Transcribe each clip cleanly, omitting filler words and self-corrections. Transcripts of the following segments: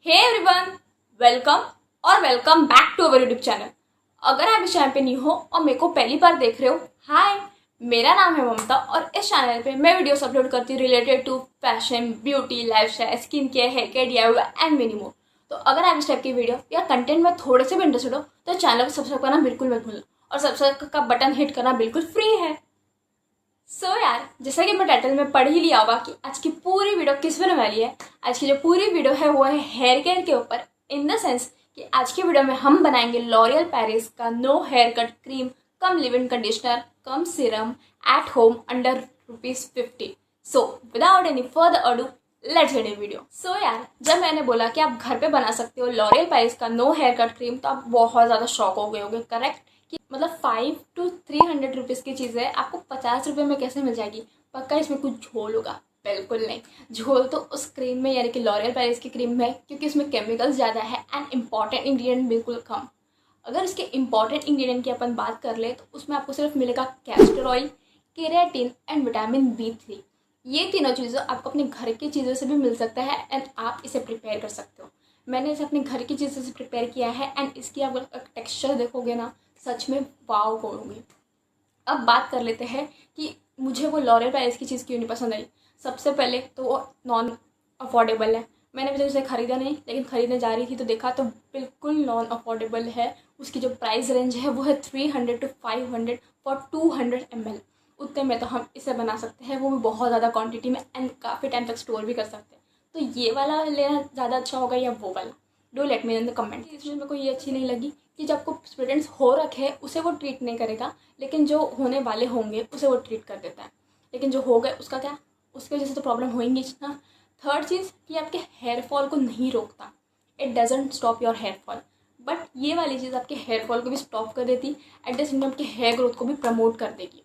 हे everyone, welcome और welcome back to our YouTube channel. अगर आप इस चैनल पे न्यू हो और मेरे को पहली बार देख रहे हो, हाय, मेरा नाम है ममता और इस चैनल पे मैं वीडियोस अपलोड करती हूँ related to fashion, beauty, lifestyle, skin care, hair care, DIY and many more. तो अगर आप इस टाइप की वीडियो या कंटेंट में थोड़े से भी इंटरेस्टेड हो तो चैनल को सब्सक्राइब करना बिल्कुल मत भूलना और सब्सक्राइब का बटन हिट करना बिल्कुल फ्री है। यार, जैसा कि मैं टाइटल में पढ़ ही लिया होगा कि आज की पूरी वीडियो किस पर होने वाली है। आज की जो पूरी वीडियो है वो है हेयर केयर के ऊपर, इन द सेंस कि आज की वीडियो में हम बनाएंगे लॉरियल पेरिस का no hair cut cream cum leave in conditioner cum serum at home under ₹50। So without any further ado, let's get in video. यार, जब मैंने बोला कि आप घर पे बना सकते हो लॉरियल पेरिस का नो हेयर कट क्रीम तो आप बहुत ज़्यादा शॉक हो गए होंगे, करेक्ट? कि मतलब 500 to 300 रुपीज़ की चीज़ है आपको 50 रुपये में कैसे मिल जाएगी? पक्का इसमें कुछ झोल होगा? बिल्कुल नहीं। झोल तो उस क्रीम में यानी कि लॉरियल पेरिस की क्रीम में, क्योंकि इसमें केमिकल्स ज़्यादा है एंड इंपॉर्टेंट इंग्रेडिएंट बिल्कुल कम। अगर इसके इंपॉर्टेंट इंग्रेडिएंट की अपन बात कर ले तो उसमें आपको सिर्फ मिलेगा castor oil, keratin and vitamin B3। ये तीनों चीज़ें आपको अपने घर की चीज़ों से भी मिल सकता है एंड आप इसे प्रिपेयर कर सकते हो। मैंने इसे अपने घर की चीज़ों से प्रिपेयर किया है एंड इसकी आप टेक्स्चर देखोगे ना, सच में वाव करोगे। अब बात कर लेते हैं कि मुझे वो लॉरियल पेरिस की चीज़ क्यों नहीं पसंद आई। सबसे पहले तो वो नॉन अफोर्डेबल है। मैंने वजह उसे ख़रीदा नहीं, लेकिन ख़रीदने जा रही थी तो देखा तो बिल्कुल नॉन अफोर्डेबल है। उसकी जो प्राइस रेंज है वो है 300 to 500 फॉर 200 ml। उतने में तो हम इसे बना सकते हैं, वो भी बहुत ज़्यादा क्वांटिटी में एंड काफ़ी टाइम तक स्टोर भी कर सकते हैं। तो ये वाला लेना ज़्यादा अच्छा होगा या वो वाला? Do let me in the comment. इसमें मेरे को ये अच्छी नहीं लगी कि जब आपको स्टूडेंट्स हो रखे उसे वो ट्रीट नहीं करेगा, लेकिन जो होने वाले होंगे उसे वो ट्रीट कर देता है। लेकिन जो हो गए उसका क्या? उसकी वजह से तो प्रॉब्लम होएंगी ना। थर्ड चीज़ कि आपके हेयर फॉल को नहीं रोकता, it doesn't stop your hair fall. But ये वाली चीज़ आपके हेयर फॉल को भी स्टॉप कर देती, एट द सेम टाइम आपके हेयर ग्रोथ को भी प्रमोट कर देगी।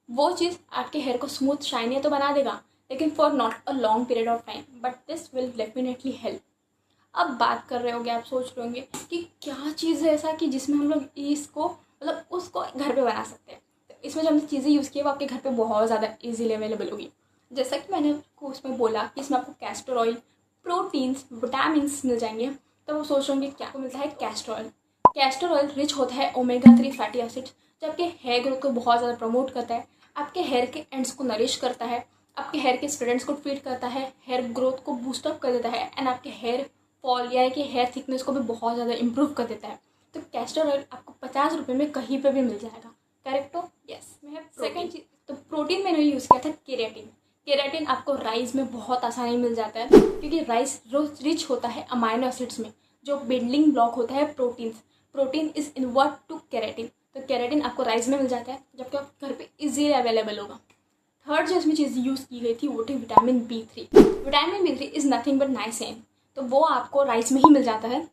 वो चीज़ आपके हेयर को स्मूथ शाइनी तो बना देगा, लेकिन for not a long period of time, but this will definitely help. अब बात कर रहे होंगे, आप सोच रहे होंगे कि क्या चीज़ है ऐसा कि जिसमें हम लोग इसको मतलब उसको घर पे बना सकते हैं। तो इसमें जो हमने चीज़ें यूज़ की है वो आपके घर पे बहुत ज़्यादा इजीली अवेलेबल होगी। जैसा कि मैंने आपको उसमें बोला कि इसमें आपको कैस्टर ऑयल, प्रोटीन्स, विटामिन्स मिल जाएंगे। तो वो सोच रहे होंगे क्या आपको मिलता है? Castor oil. Castor oil rich होता है ओमेगा 3 फैटी एसिड्स, जो आपके हेयर ग्रोथ को बहुत ज़्यादा प्रमोट करता है, आपके हेयर के एंड्स को नरिश करता है, आपके हेयर के स्ट्रेंड्स को ट्रीट करता है, हेयर ग्रोथ को बूस्टअप कर देता है एंड आपके हेयर फॉल यानी कि हेयर थिकनेस को भी बहुत ज़्यादा इंप्रूव कर देता है। तो कैस्टर ऑयल आपको 50 रुपये में कहीं पे भी मिल जाएगा, करेक्ट हो? यस। मैं सेकंड चीज तो प्रोटीन मैंने यूज़ किया था केराटिन। केराटिन आपको राइस में बहुत आसानी मिल जाता है, क्योंकि राइस रिच होता है अमाइनो एसिड्स में, जो बिल्डिंग ब्लॉक होता है proteins. Protein is invert to keratin, तो केराटिन आपको राइस में मिल जाता है, जबकि आप घर पे इजीली अवेलेबल होगा। थर्ड जो इसमें चीज़ यूज़ की गई थी वो थी vitamin B3। Vitamin B3 is nothing but niacin, तो वो आपको राइस में ही मिल जाता है।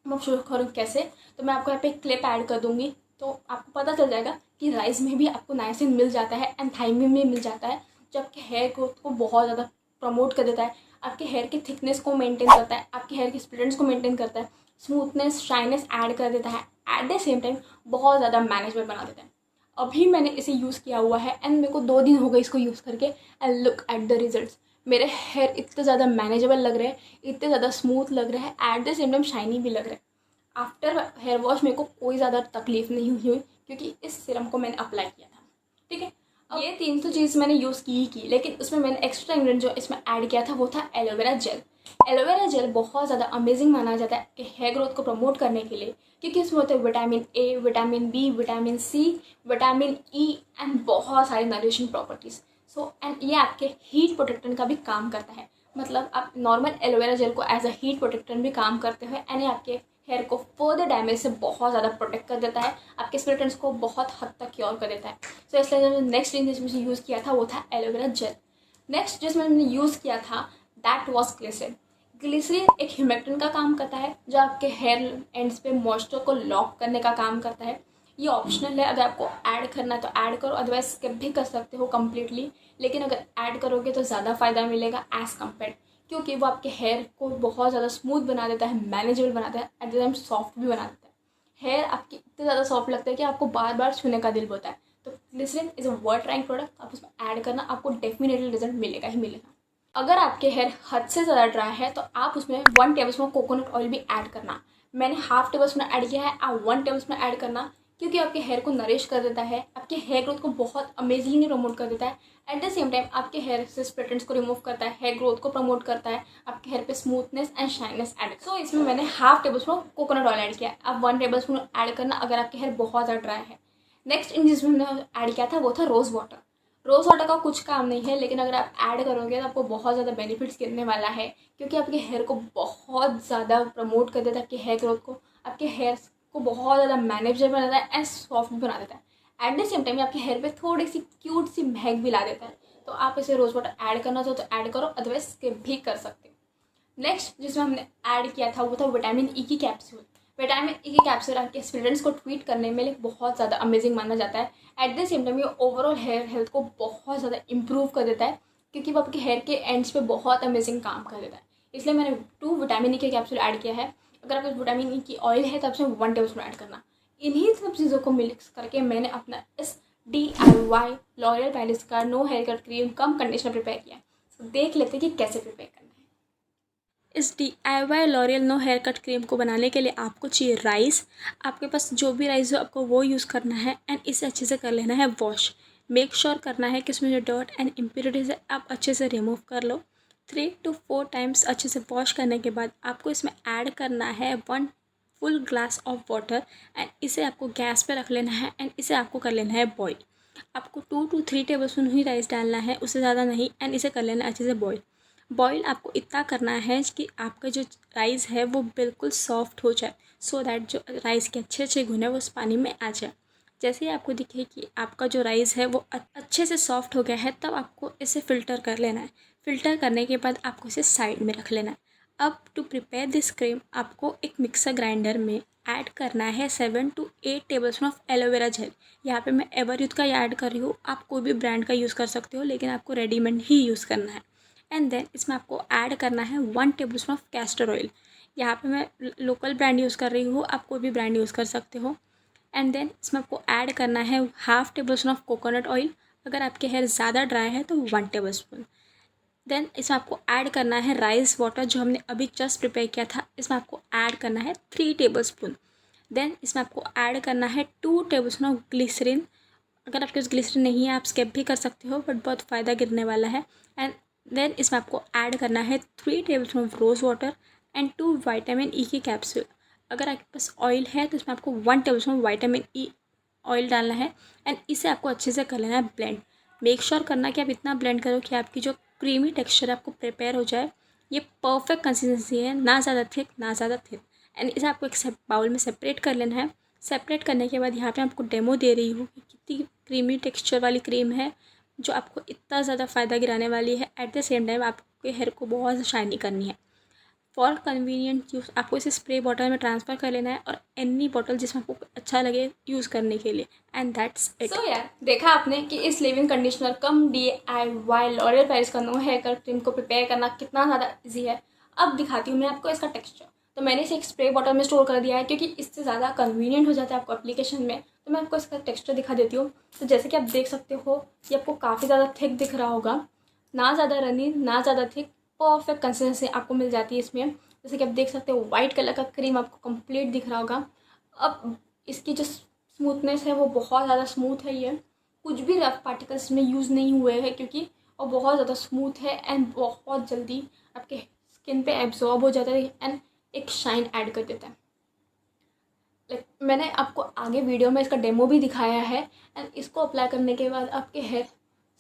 मैं शुरू करूँ कैसे? तो मैं आपको यहाँ पे क्लिप ऐड कर दूंगी तो आपको पता चल जाएगा कि राइस में भी आपको नाइसिन मिल जाता है एंड थाइमिन में मिल जाता है, जो आपके हेयर ग्रोथ को बहुत ज़्यादा प्रमोट कर देता है, आपके हेयर की थिकनेस को मेंटेन करता है, आपके हेयर की स्प्लिटेंस को मेंटेन करता है, स्मूथनेस, शाइनेस ऐड कर देता है, एट द सेम टाइम बहुत ज़्यादा मैनेजेबल बना देता है। अभी मैंने इसे यूज़ किया हुआ है एंड मेरे को 2 दिन हो गए इसको यूज़ करके and look at the results. मेरे हेयर इतने ज़्यादा मैनेजेबल लग रहे हैं, इतने ज़्यादा स्मूथ लग रहे हैं, at the same time shiny भी लग रहे हैं। आफ्टर हेयर वॉश मेरे को कोई ज़्यादा तकलीफ नहीं हुई क्योंकि इस सीरम को मैंने अप्लाई किया था, ठीक है। अब ये 300 चीज़ मैंने यूज़ की ही की, लेकिन उसमें मैंने एक्स्ट्रा इंग्रेडिएंट जो इसमें ऐड किया था वो था एलोवेरा जेल। एलोवेरा जेल बहुत ज़्यादा अमेजिंग माना जाता है कि हेयर ग्रोथ को प्रमोट करने के लिए, क्योंकि इसमें होते हैं vitamin A, vitamin B, vitamin C, vitamin E and बहुत सारी नरिशिंग प्रॉपर्टीज़। एंड ये आपके हीट प्रोटेक्टर का भी काम करता है। मतलब आप नॉर्मल एलोवेरा जेल को एज अ हीट प्रोटेक्टर भी काम करते हुए एंड आपके हेयर को फर्दर डैमेज से बहुत ज़्यादा प्रोटेक्ट कर देता है, आपके स्प्लिटेंस को बहुत हद तक क्योर कर देता है। सो इसलिए जो नेक्स्ट चीज़ जिसमें यूज़ किया था वो था एलोवेरा जेल। नेक्स्ट जिसमें मैंने यूज़ किया था दैट वॉज ग्लिसरीन। ग्लिसरीन एक ह्यूमेक्टिन का काम करता है, जो आपके हेयर एंड्स पे मॉइस्चर को लॉक करने का काम करता है। ये ऑप्शनल है, अगर आपको ऐड करना है तो ऐड करो, अदरवाइज स्किप भी कर सकते हो कम्प्लीटली। लेकिन अगर ऐड करोगे तो ज़्यादा फ़ायदा मिलेगा एज़ कम्पेयर, क्योंकि वो आपके हेयर को बहुत ज़्यादा स्मूथ बना देता है, मैनेजेबल बनाता है, एट द टाइम सॉफ्ट भी बना देता है। हेयर आपकी इतने ज़्यादा सॉफ्ट लगता है कि आपको बार बार छूने का दिल होता है। तो glycerin is a worth trying product, आप उसमें ऐड करना, आपको डेफिनेटली रिजल्ट मिलेगा ही मिलेगा। अगर आपके हेयर हद से ज़्यादा ड्राई है तो आप उसमें 1 टेबलस्पून कोकोनट ऑयल भी ऐड करना। मैंने हाफ टेबलस्पून ऐड किया है, आप 1 टेबलस्पून ऐड करना, क्योंकि आपके हेयर को नरिश कर देता है, आपके हेयर ग्रोथ को बहुत अमेजिंगली प्रमोट कर देता है। एट द सेम टाइम आपके हेयर से स्प्लिटेंट्स को रिमूव करता है, हेयर ग्रोथ को प्रमोट करता है, आपके हेयर पे स्मूथनेस एंड शाइनेस ऐड। सो इसमें मैंने half tablespoon coconut oil add किया है, आप 1 टेबलस्पून ऐड करना अगर आपके हेयर बहुत ज़्यादा ड्राई है। नेक्स्ट इन जिसमें मैंने ऐड किया था वो था रोज़ वाटर। रोज़ वाटर का कुछ काम नहीं है, लेकिन अगर आप ऐड करोगे तो आपको बहुत ज़्यादा बेनिफिट्स गिरने वाला है, क्योंकि आपके हेयर को बहुत ज़्यादा प्रमोट कर देता है, आपके हेयर ग्रोथ को, आपके हेयर को बहुत ज़्यादा मैनेजेबल बनाता है एंड सॉफ्ट भी बना देता है। एट द सेम टाइम आपके हेयर पे थोड़ी सी क्यूट सी महक भी ला देता है। तो आप इसे रोज़ वाटर ऐड करना चाहो तो ऐड करो, अदरवाइज स्किप भी कर सकते हो। नेक्स्ट जिसमें हमने ऐड किया था वो था विटामिन ई की कैप्सूल। विटामिन ई की कैप्सूल आपके स्टूडेंट्स को ट्रीट करने में बहुत ज़्यादा अमेजिंग माना जाता है। एट द सेम टाइम ये ओवरऑल हेयर हेल्थ को बहुत ज़्यादा इंप्रूव कर देता है, क्योंकि वो आपके हेयर के एंड्स पे बहुत अमेजिंग काम कर देता है। इसलिए मैंने 2 विटामिन ई के कैप्सूल ऐड किया है। अगर आपके विटामिन ई की ऑयल है तो उसमें 1 टेबलस्पून ऐड करना। इन्हीं सब चीज़ों को मिक्स करके मैंने अपना इस DIY लॉरियल पैरिस का नो हेयर कट क्रीम कम कंडीशनर प्रिपेयर किया है। तो देख लेते हैं कि कैसे प्रिपेयर करना है। इस DIY L'Oreal no hair cut cream को बनाने के लिए आपको चाहिए राइस। आपके पास जो भी राइस हो आपको वो यूज़ करना है एंड इसे अच्छे से कर लेना है वॉश। मेक श्योर करना है कि इसमें जो डर्ट एंड इम्प्योरिटीज़ है आप अच्छे से रिमूव कर लो। 3 to 4 टाइम्स अच्छे से वॉश करने के बाद आपको इसमें ऐड करना है 1 full glass of water and इसे आपको गैस पे रख लेना है एंड इसे आपको कर लेना है बॉईल। आपको 2 to 3 टेबलस्पून ही राइस डालना है, उससे ज़्यादा नहीं, एंड इसे कर लेना है अच्छे से बॉईल। बॉईल आपको इतना करना है कि आपका जो राइस है वो बिल्कुल सॉफ्ट हो जाए, सो दैट जो राइस के अच्छे अच्छे गुण है वो उस पानी में आ जाए। जैसे ही आपको दिखे कि आपका जो राइस है वो अच्छे से सॉफ्ट हो गया है, तब आपको इसे फ़िल्टर कर लेना है। फ़िल्टर करने के बाद आपको इसे साइड में रख लेना है। अब टू प्रिपेयर दिस क्रीम आपको एक मिक्सर ग्राइंडर में ऐड करना है 7 to 8 tablespoon of aloe vera gel. यहाँ पे मैं एवरयूथ का ऐड कर रही हूँ, आप कोई भी ब्रांड का यूज़ कर सकते हो, लेकिन आपको रेडीमेड ही यूज़ करना है। एंड देन इसमें आपको ऐड करना है 1 टेबलस्पून ऑफ कैस्टर ऑयल। यहाँ पे मैं लोकल ब्रांड यूज़ कर रही हूँ, आप कोई भी ब्रांड यूज़ कर सकते हो। एंड देन इसमें आपको ऐड करना है half tablespoon of coconut oil. अगर आपके हेयर ज़्यादा ड्राई है तो 1 टेबलस्पून। देन इसमें आपको ऐड करना है राइस वाटर, जो हमने अभी जस्ट प्रिपेयर किया था, इसमें आपको ऐड करना है 3 टेबलस्पून। देन इसमें आपको ऐड करना है 2 टेबलस्पून ऑफ ग्लिसरीन। अगर आपके पास ग्लिसरीन नहीं है आप स्किप भी कर सकते हो, बट बहुत फ़ायदा गिरने वाला है। एंड देन इसमें आपको ऐड करना है 3 tablespoon of rose water and 2 vitamin E की कैप्सूल। अगर आपके पास ऑयल है तो इसमें आपको 1 टेबलस्पून विटामिन ई ऑयल डालना है एंड इसे आपको अच्छे से कर लेना है ब्लेंड। मेक श्योर करना कि आप इतना ब्लेंड करो कि आपकी जो क्रीमी टेक्सचर आपको प्रिपेयर हो जाए। ये परफेक्ट कंसिस्टेंसी है, ना ज़्यादा थिक ना ज़्यादा थिन। एंड इसे आपको एक बाउल में सेपरेट कर लेना है। सेपरेट करने के बाद यहाँ पे आपको डेमो दे रही हूँ कि कितनी क्रीमी टेक्सचर वाली क्रीम है, जो आपको इतना ज़्यादा फ़ायदा गिराने वाली है। एट द सेम टाइम आपके हेयर को बहुत शाइनी करनी है। फॉर कन्वीनियंट यूज़ आपको इसे स्प्रे बॉटल में ट्रांसफ़र कर लेना है, और एनी बॉटल जिसमें आपको अच्छा लगे यूज़ करने के लिए। And that's it. सो यार, देखा आपने कि इस लिविंग कंडीशनर कम DIY लॉरियल पैरिस का नो हेयर कट क्रीम को प्रिपेयर करना कितना ज़्यादा ईजी है। अब दिखाती हूँ मैं आपको इसका टेक्स्चर। तो मैंने इसे एक स्प्रे बॉटल में स्टोर कर दिया है, क्योंकि इससे ज़्यादा कन्वीनियंट हो जाता है आपको एप्लीकेशन में। तो मैं आपको इसका टेक्स्चर दिखा देती हूँ। तो जैसे कि आप देख सकते हो, ये आपको काफ़ी ज़्यादा थिक दिख रहा होगा, ना ज़्यादा रनी ना ज़्यादा थिक, परफेक्ट कंसिस्टेंसी आपको मिल जाती है इसमें। जैसे कि आप देख सकते हो वाइट कलर का क्रीम आपको कंप्लीट दिख रहा होगा। अब इसकी जो स्मूथनेस है वो बहुत ज़्यादा स्मूथ है। ये कुछ भी रफ पार्टिकल्स में यूज़ नहीं हुए हैं, क्योंकि और बहुत ज़्यादा स्मूथ है एंड बहुत जल्दी आपके स्किन पे एब्जॉर्ब हो जाता है एंड एक शाइन ऐड कर देता है। मैंने आपको आगे वीडियो में इसका डेमो भी दिखाया है। एंड इसको अप्लाई करने के बाद आपके हेयर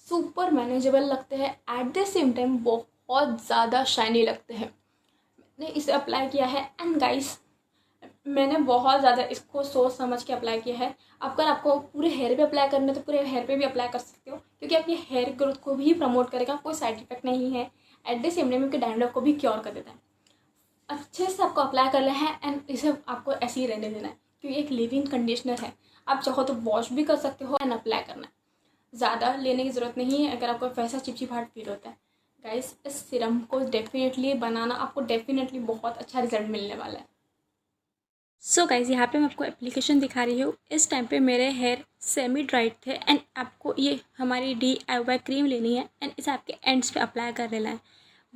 सुपर मैनेजेबल लगते हैं, एट द सेम टाइम बहुत ज़्यादा शाइनी लगते हैं। मैंने इसे अप्लाई किया है एंड गाइस, मैंने बहुत ज़्यादा इसको सोच समझ के अप्लाई किया है। अगर आपको पूरे हेयर पे अप्लाई करना है तो पूरे हेयर पे भी अप्लाई कर सकते हो, क्योंकि आपके हेयर ग्रोथ को भी प्रमोट करेगा, कोई साइड इफेक्ट नहीं है। एट द सेम टाइम आपके डैंड्रफ को भी क्योर कर देता है। अच्छे से आपको अप्लाई कर लेना है एंड इसे आपको ऐसे ही रहने देना है, क्योंकि एक लिविंग कंडीशनर है। आप चाहो तो वॉश भी कर सकते हो एंड अप्लाई करना है, ज़्यादा लेने की ज़रूरत नहीं है अगर आपको वैसा चिपचिपाहट फील होता है। गाइस, इस सीरम को डेफिनेटली बनाना, आपको डेफिनेटली बहुत अच्छा रिजल्ट मिलने वाला है। सो गाइस, यहाँ पे मैं आपको एप्लीकेशन दिखा रही हूँ। इस टाइम पे मेरे हेयर सेमी ड्राइड थे एंड आपको ये हमारी DIY क्रीम लेनी है एंड इसे आपके एंड्स पे अप्लाई कर लेना है।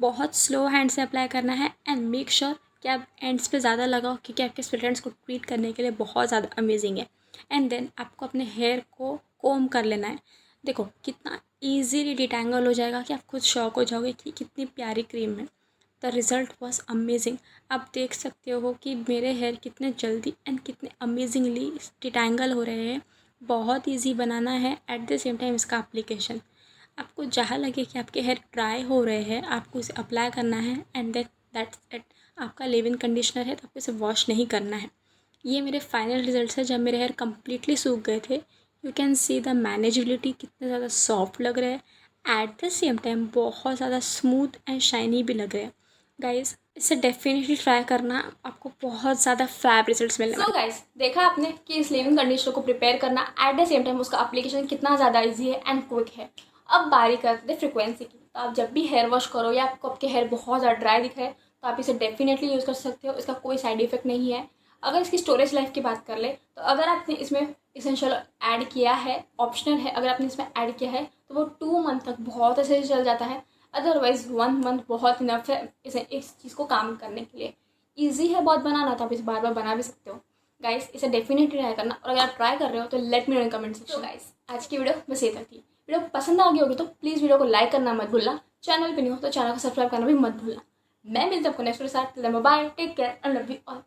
बहुत स्लो हैंड से अप्लाई करना है एंड मेक श्योर कि आप एंड्स पे ज़्यादा लगाओ, क्योंकि आपके स्प्लिट एंड्स को ट्रीट करने के लिए बहुत ज़्यादा अमेजिंग है। एंड देन आपको अपने हेयर को कोम कर लेना है। देखो कितना ईजीली डिटैंगल हो जाएगा कि आप खुद शॉक हो जाओगे कि कितनी प्यारी क्रीम है। The result was amazing. आप देख सकते हो कि मेरे हेयर कितने जल्दी एंड कितने अमेजिंगली डिटैंगल हो रहे हैं। बहुत ईजी बनाना है, एट द सेम टाइम इसका एप्लीकेशन आपको जहाँ लगे कि आपके हेयर ड्राई हो रहे हैं आपको इसे अप्लाई करना है एंड दैट्स इट। आपका लेव इन कंडीशनर है तो आपको इसे वॉश नहीं करना है। ये मेरे फाइनल रिजल्ट्स है जब मेरे हेयर कम्प्लीटली सूख गए थे। You can see the manageability, कितने ज़्यादा सॉफ्ट लग रहे हैं, एट द सेम टाइम बहुत ज़्यादा स्मूथ एंड शाइनी भी लग रहे हैं। गाइज इसे डेफिनेटली ट्राई करना, आपको बहुत ज़्यादा फैब रिजल्ट्स मिलने वाले। सो गाइस, देखा आपने कि इस लिविंग कंडीशनर को प्रिपेयर करना एट द सेम टाइम उसका एप्लीकेशन कितना ज़्यादा इजी है एंड क्विक है। अब बारी करते हैं फ्रिक्वेंसी की। तो आप जब भी हेयर वॉश करो या आपको आपके हेयर बहुत ज़्यादा ड्राई दिख रहा है तो आप इसे डेफिनेटली यूज़ कर सकते हो। इसका कोई साइड इफेक्ट नहीं है। अगर इसकी स्टोरेज लाइफ की बात कर ले तो अगर आपने इसमें इसेंशियल ऐड किया है, ऑप्शनल है, अगर आपने इसमें ऐड किया है तो वो 2 मंथ तक बहुत अच्छे से चल जाता है। अदरवाइज 1 मंथ बहुत इनफ है इसे इस चीज़ को काम करने के लिए। ईजी है बहुत बनाना, तो आप इसे बार बार बना भी सकते हो। गाइस इसे डेफिनेटली ट्राई करना, और अगर आप ट्राई कर रहे हो तो let me know in comment section. Guys आज की वीडियो बस ये तक थी। वीडियो पसंद आ गई होगी तो प्लीज़ वीडियो को लाइक करना मत भूलना। चैनल पे नहीं हो तो चैनल को सब्सक्राइब करना भी मत भूलना। मैं मिलता हूँ आपको नेक्स्ट वीडियो के साथ। Bye, take care and love you all.